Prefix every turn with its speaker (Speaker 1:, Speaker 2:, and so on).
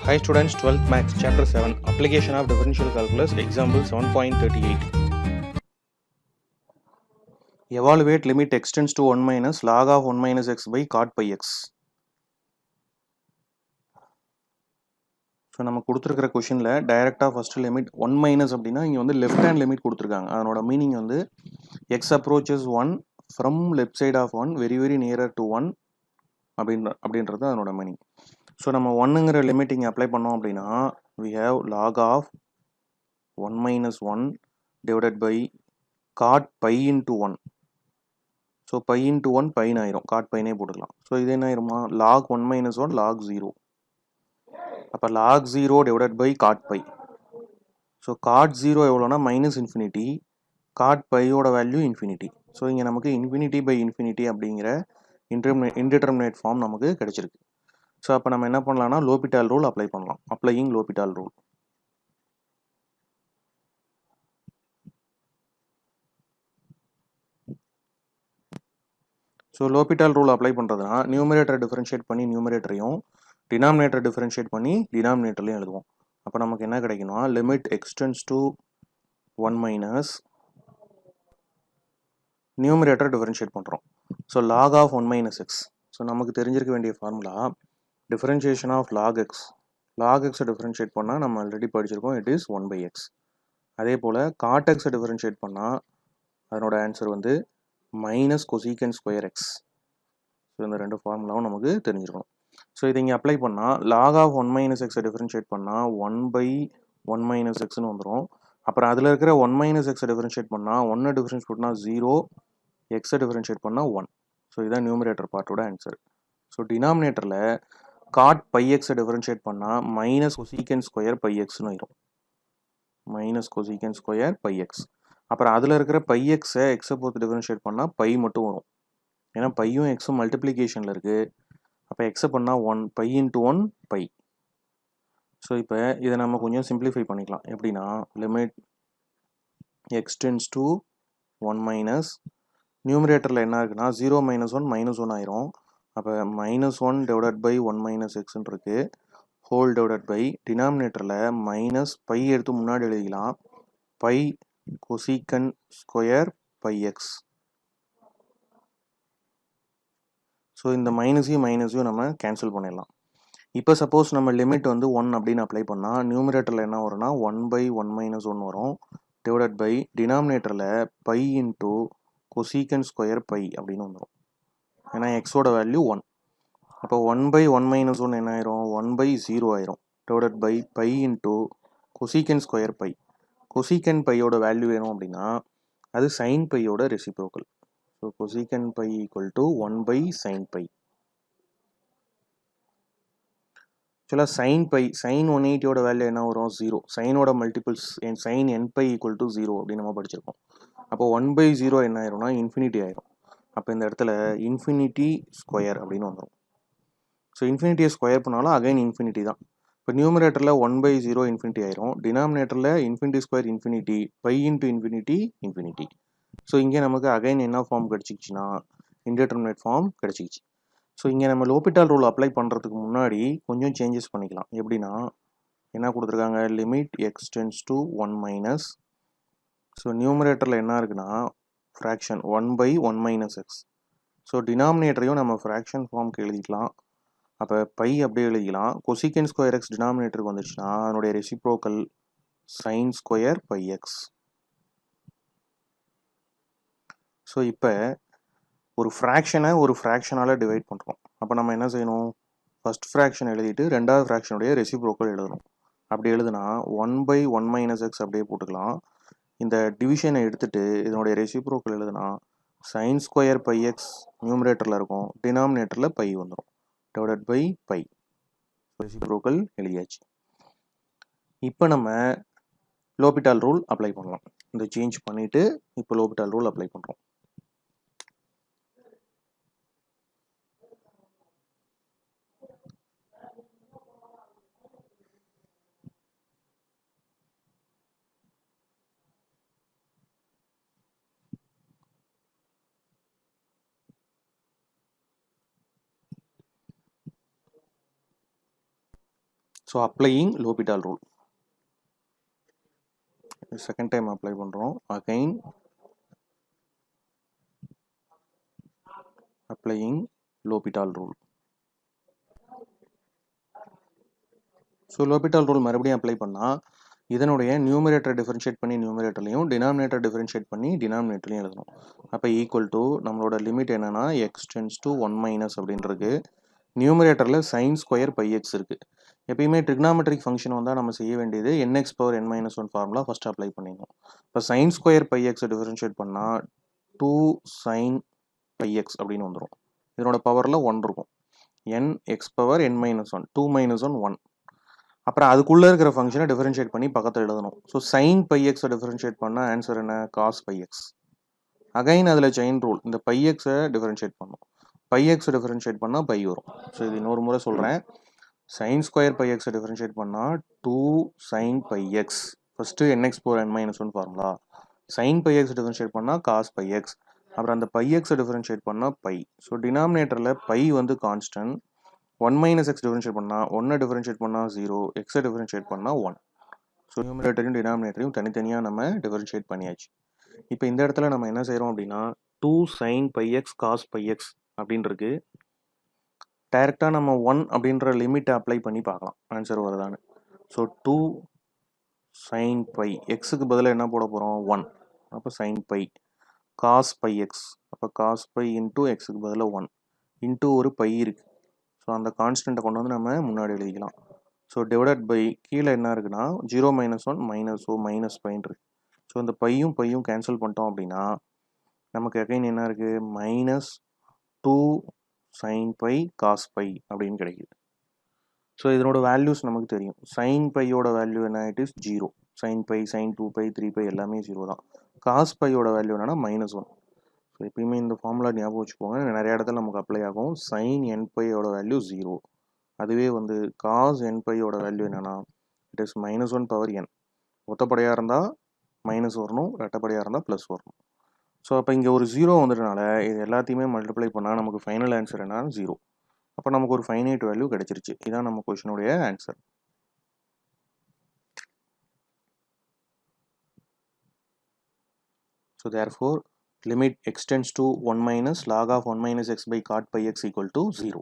Speaker 1: Hi students, 12th Maths, Chapter 7, Application of Differential Calculus, Example 7.38. Evaluate limit x tends to 1 minus log of 1 minus x by cot pi x. So நம்ம கொடுத்துருக்கிற கொஷனில் டைரெக்டாக first limit 1 minus அப்படின்னா இங்கே வந்து left hand limit கொடுத்துருக்காங்க. அதனோட meaning வந்து x approaches 1 from left side of 1 very very nearer to 1 அப்படின்றது அதனோட மீனிங். ஸோ நம்ம ஒன்னுங்கிற லிமிட் இங்கே அப்ளை பண்ணோம் அப்படின்னா we have log of 1 minus 1 divided by cot pi into 1. So pi into 1 பைன்னு ஆயிரும், cot பைனே போட்டுக்கலாம். ஸோ இது என்ன ஆயிருமா, log 1 minus 1 log 0. அப்போ log 0 divided by cot pi. So cot 0 எவ்வளோனா மைனஸ் இன்ஃபினிட்டி, cot பையோட வேல்யூ இன்ஃபினிட்டி. ஸோ இங்கே நமக்கு இன்ஃபினிட்டி பை இன்ஃபினிட்டி அப்படிங்கிற இன்டிடெர்மினேட் ஃபார்ம் நமக்கு கிடைச்சிருக்கு. ஸோ அப்போ நம்ம என்ன பண்ணலாம்னா லோபிட்டால் ரூல் அப்ளை பண்ணலாம். Applying L'Hopital rule. So L'Hopital rule apply பண்ணுறதுனா நியூமரேட்டரை டிஃபரன்ஷியேட் பண்ணி நியூமரேட்டரையும் டினாமினேட்டரை டிஃபரன்ஷியேட் பண்ணி டினாமினேட்டர்லையும் எழுதுவோம். அப்போ நமக்கு என்ன கிடைக்கும்னா limit x tends to 1 minus நியூமரேட்டரை டிஃபரன்ஷியேட் பண்ணுறோம். So log of 1 minus x. So நமக்கு தெரிஞ்சிருக்க வேண்டிய formula differentiation of log x. Log எக்ஸை டிஃபரன்ஷியேட் பண்ணால் நம்ம ஆல்ரெடி படிச்சிருக்கோம், இட் இஸ் 1 பை எக்ஸ். அதே போல் காட் எக்ஸை டிஃபரன்ஷியேட் பண்ணால் அதனோட ஆன்சர் வந்து minus cosec square X. So இந்த ரெண்டு ஃபார்முலாவும் நமக்கு தெரிஞ்சிருக்கணும். ஸோ இதை இங்கே அப்ளை பண்ணால் லாக் ஆஃப் 1 மைனஸ் எக்ஸை டிஃபரன்ஷியேட் பண்ணால் 1 பை 1 மைனஸ் எக்ஸ்னு வந்துடும். அப்புறம் அதில் இருக்கிற 1 மைனஸ் எக்ஸை டிஃபரன்ஷியேட் பண்ணால் 1 டிஃபரன்ஷியேட் பண்ணால் 0, எக்ஸை டிஃபரன்ஷியேட் பண்ணால் 1. ஸோ இதுதான் நியூமரேட்டர் பார்ட்டோட ஆன்சர். ஸோ டினாமினேட்டரில் காட் பை எக்ஸை டிஃபரன்ஷியேட் பண்ணால் மைனஸ் கொசீக்கன் ஸ்கொயர் பை எக்ஸ்னு ஆயிரும். Minus cosec square pi x. அப்புறம் அதில் இருக்கிற பை எக்ஸை எக்ஸை பொறுத்து டிஃபரன்ஷியேட் பண்ணால் பை மட்டும் வரும். ஏன்னா பையும் எக்ஸும் மல்டிப்ளிகேஷனில் இருக்குது. அப்போ எக்ஸை பண்ணால் 1 பை இன்ட்டு 1 பை. ஸோ இப்போ இதை நம்ம கொஞ்சம் சிம்பிளிஃபை பண்ணிக்கலாம். எப்படின்னா limit x tends to 1 minus நியூமரேட்டரில் என்ன இருக்குன்னா 0 மைனஸ் 1 மைனஸ் 1 ஆயிரும். அப்போ மைனஸ் 1 டிவைடட் பை 1 மைனஸ் எக்ஸ்ன்னு இருக்கு, ஹோல் டிவைடட் பை டினாமினேட்டரில் மைனஸ் பை எடுத்து முன்னாடி எழுதிக்கலாம், pi cosecant square pi x. So இந்த மைனஸையும் நம்ம கேன்சல் பண்ணிடலாம். இப்போ சப்போஸ் நம்ம லிமிட் வந்து 1 அப்படின்னு அப்ளை பண்ணால் நியூமரேட்டரில் என்ன வரும்னா 1 பை 1 மைனஸ் 1 வரும், டிவைடட் பை டினாமினேட்டரில் pi into cosecant square pi அப்படின்னு வந்துடும். ஏன்னா எக்ஸோட வேல்யூ 1. அப்போ 1 பை 1 மைனஸ் 1 என்ன ஆயிரும், 1 பை 0 ஆயிரும், divided by pi into cosecant square pi. Cosecant பையோட வேல்யூ வேணும் அப்படின்னா அது சைன் பையோட reciprocal. So cosecant pi equal to 1 by sine pi. ஆக்சுவலாக சைன் பை சைன் 180யோட வேல்யூ என்ன வரும், 0. சைனோட multiples sine n pi equal to 0 அப்படின்னு நம்ம படிச்சிருக்கோம். அப்போ 1 பை 0 என்ன ஆயிரும்னா இன்ஃபினிட்டி ஆயிரும். அப்போ இந்த இடத்துல இன்ஃபினிட்டி ஸ்கொயர் அப்படின்னு வந்துடும். ஸோ இன்ஃபினிட்டியை ஸ்கொயர் பண்ணாலும் அகைன் இன்ஃபினிட்டி தான். இப்போ நியூமரேட்டரில் 1 பை 0 இன்ஃபினிட்டி ஆயிரும், டினாமினேட்டரில் infinity square infinity, pi into infinity infinity. So இங்கே நமக்கு அகைன் என்ன ஃபார்ம் கிடச்சிக்கிச்சுன்னா இன்டிடெர்மினேட் ஃபார்ம் கிடச்சிக்கிச்சு. ஸோ இங்கே நம்ம லோபிட்டால் ரூல் அப்ளை பண்ணுறதுக்கு முன்னாடி கொஞ்சம் சேஞ்சஸ் பண்ணிக்கலாம். எப்படின்னா என்ன கொடுத்துருக்காங்க, limit x tends to 1 minus. So நியூமரேட்டரில் என்ன இருக்குன்னா fraction 1 by 1 minus x. So டினாமினேட்டரையும் நம்ம ஃப்ராக்ஷன் ஃபார்முக்கு எழுதிக்கலாம். அப்போ பை அப்படியே எழுதிக்கலாம். கொசீக்கன் ஸ்கொயர் எக்ஸ் டினாமினேட்டருக்கு வந்துச்சுன்னா அதனுடைய reciprocal sine square pi x. So இப்போ ஒரு ஃப்ராக்ஷனை ஒரு ஃப்ராக்ஷனால் டிவைட் பண்ணுறோம். அப்போ நம்ம என்ன செய்யணும், ஃபஸ்ட் ஃப்ராக்ஷன் எழுதிட்டு ரெண்டாவது ஃப்ராக்ஷனுடைய ரெசிப்ரோக்கல் எழுதணும். அப்படி எழுதுனா 1 பை 1 மைனஸ் எக்ஸ் அப்படியே போட்டுக்கலாம். இந்த டிவிஷனை எடுத்துட்டு இதனுடைய ரெசிப்ரோக்கல் எழுதுனா சைன் ஸ்கொயர் பை எக்ஸ் நியூமரேட்டரில் இருக்கும், டினாமினேட்டரில் பை வந்துடும், டிவைடட் பை பை. ரெசிப்ரோக்கல் எழுதியாச்சு. இப்போ நம்ம லோபிட்டால் ரூல் அப்ளை பண்ணலாம். இந்த சேஞ்ச் பண்ணிவிட்டு இப்போ லோபிட்டால் ரூல் அப்ளை பண்ணுறோம். So applying L'Hopital rule. Second time apply பண்ணுறோம். Again applying L'Hopital rule. So L'Hopital rule மறுபடியும் அப்ளை பண்ணால் இதனுடைய நியூமரேட்டர் டிஃபரன்ஷியேட் பண்ணி நியூமரேட்டர்லையும் டினாமினேட்டர் டிஃபரன்ஷியேட் பண்ணி டினாமினேட்டர்லையும் எழுதணும். அப்போ ஈக்குவல் டு நம்மளோட லிமிட் என்னன்னா எக்ஸ் டென்ஸ் டு 1 - அப்படின்றது. நியூமரேட்டரில் சைன் ஸ்கொயர் பை எக்ஸ் இருக்குது. எப்பயுமே ட்ரிக்னாமெட்ரிக் ஃபங்க்ஷன் வந்தால் நம்ம செய்ய வேண்டியது nx power n - 1 formula first apply பண்ணிடணும். இப்போ சைன் ஸ்கொயர் பை எக்ஸை டிஃபரன்ஷியேட் பண்ணால் 2 sin பை எக்ஸ் அப்படின்னு வந்துடும். இதனோட பவரில் 1 இருக்கும். nx power n - 1 2 - 1 1. அப்புறம் அதுக்குள்ளே இருக்கிற ஃபங்க்ஷனை டிஃபரன்ஷியேட் பண்ணி பக்கத்தில் எழுதணும். ஸோ சைன் பை எக்ஸை டிஃபரன்ஷியேட் பண்ணால் ஆன்சர் என்ன? Cos pi x. அகைன் அதில் செயின் ரூல், இந்த பை எக்ஸை டிஃபரன்ஷியேட் பண்ணணும். பை எக்ஸை டிஃபரன்ஷியேட் பண்ணால் பை வரும். ஸோ இது இன்னொரு முறை சொல்கிறேன். சைன் ஸ்கொயர் பை எக்ஸை டிஃபரன்ஷியேட் பண்ணால் 2 sin pi x. First nx power n - 1 formula. Sine pi x differentiate பண்ணால் காஸ் பை எக்ஸ். அப்புறம் அந்த பை எக்ஸை டிஃபரன்ஷியேட் பண்ணால் பை. ஸோ டினாமினேட்டரில் பை வந்து கான்ஸ்டன்ட். 1 - x டிஃபரன்ஷியேட் பண்ணால் 1 டிஃபரன்ஷியேட் பண்ணால் 0, எக்ஸை டிஃபரன்ஷியேட் பண்ணால் 1. ஸோ நியூமரேட்டரையும் டினாமினேட்டரையும் தனித்தனியாக நம்ம டிஃபரன்ஷியேட் பண்ணியாச்சு. இப்போ இந்த இடத்துல நம்ம என்ன செய்கிறோம் அப்படின்னா 2 sin pi x cos pi x அப்படின்னு இருக்கு. டைரெக்டாக நம்ம 1 அப்படின்ற லிமிட்டை அப்ளை பண்ணி பார்க்கலாம் ஆன்சர் வருதான்னு. ஸோ 2 sin பை எக்ஸுக்கு பதிலாக என்ன போட போகிறோம்? 1. அப்போ sin pi cos pi x. அப்போ காஸ் பை இன்டூ எக்ஸுக்கு பதிலாக 1 இன்டூ ஒரு பை இருக்குது. ஸோ அந்த கான்ஸ்டண்ட்டை கொண்டு வந்து நம்ம முன்னாடி எழுதிக்கலாம். ஸோ டிவைடட் பை கீழே என்ன இருக்குன்னா 0 - 1 மைனஸ் மைனஸ் பைன் இருக்கு. ஸோ இந்த பையும் பையும் கேன்சல் பண்ணிட்டோம் அப்படின்னா நமக்கு அகைன் என்ன இருக்குது? -2 sin பை காஸ் பை அப்படின்னு கிடைக்குது. ஸோ இதனோட வேல்யூஸ் நமக்கு தெரியும். சைன் பையோட வேல்யூ என்ன? It is 0. sin pi, sin 2 pi, 3 pi எல்லாமே 0 தான். காஸ் பையோட வேல்யூ என்னன்னா -1. ஸோ எப்பயுமே இந்த ஃபார்முலா ஞாபகம் வச்சுக்கோங்க. நிறைய இடத்துல நமக்கு அப்ளை ஆகும். சைன் n பையோட வேல்யூ 0. அதுவே வந்து காஸ் n பையோட வேல்யூ என்னன்னா இட் இஸ் -1 பவர் n. ஒத்தப்படையாக இருந்தால் மைனஸ் வரணும், ரெட்டப்படையாக இருந்தால் ப்ளஸ் வரணும். ஸோ அப்போ இங்கே ஒரு 0 வந்துட்டனால இது எல்லாத்தையுமே மல்டிப்ளை பண்ணால் நமக்கு ஃபைனல் ஆன்சர் என்ன? 0. அப்போ நமக்கு ஒரு ஃபைனைட் வேல்யூ கிடைச்சிருச்சு. இதான் நம்ம கொஷினுடைய answer. So therefore limit x tends to 1 minus log of 1 minus x by cot pi x equal to 0.